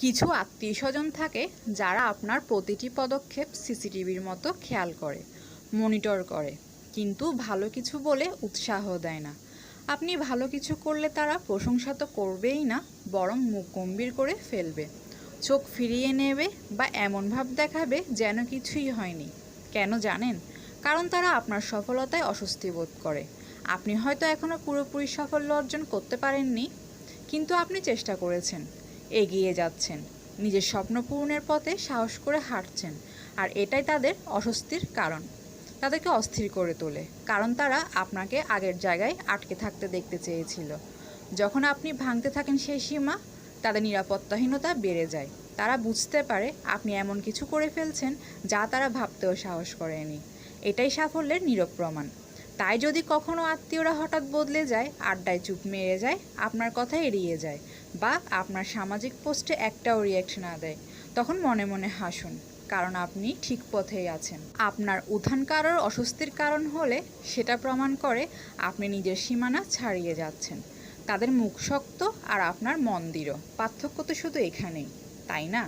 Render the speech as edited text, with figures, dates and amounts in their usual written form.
কিছু আত্মীয়স্বজন থাকে যারা আপনার প্রতিটি পদক্ষেপ সিসিটিভির মতো খেয়াল করে, মনিটর করে, কিন্তু ভালো কিছু বলে উৎসাহ দেয় না। আপনি ভালো কিছু করলে তারা প্রশংসা তো করবেই না, বরং মুখ গম্ভীর করে ফেলবে, চোখ ফিরিয়ে নেবে বা এমন ভাব দেখাবে যেন কিছুই হয়নি। কেন জানেন? কারণ তারা আপনার সফলতায় অস্বস্তি বোধ করে। আপনি হয়তো এখনও পুরোপুরি সাফল্য অর্জন করতে পারেননি, কিন্তু আপনি চেষ্টা করেছেন, এগিয়ে যাচ্ছেন, নিজের স্বপ্ন পূরণের পথে সাহস করে হাঁটছেন। আর এটাই তাদের অস্বস্তির কারণ, তাদেরকে অস্থির করে তোলে, কারণ তারা আপনাকে আগের জায়গায় আটকে থাকতে দেখতে চেয়েছিল। যখন আপনি ভাঙতে থাকেন সেই সীমা, তাদের নিরাপত্তাহীনতা বেড়ে যায়। তারা বুঝতে পারে আপনি এমন কিছু করে ফেলছেন যা তারা ভাবতেও সাহস করেনি। এটাই সাফল্যের নীরব প্রমাণ। তাই যদি কখনো আত্মীয়রা হঠাৎ বদলে যায়, আড্ডায় চুপ মেরে যায়, আপনার কথা এড়িয়ে যায়, বা আপনার সামাজিক পোস্টে একটাও রিয়াক্ট না দেয়, তখন মনে মনে হাসুন, কারণ আপনি ঠিক পথেই আছেন। আপনার উত্থান কারোর অস্বস্তির কারণ হলে সেটা প্রমাণ করে আপনি নিজের সীমানা ছাড়িয়ে যাচ্ছেন। তাদের মুখ শক্ত আর আপনার মন দৃঢ়, পার্থক্য তো শুধু এখানেই, তাই না?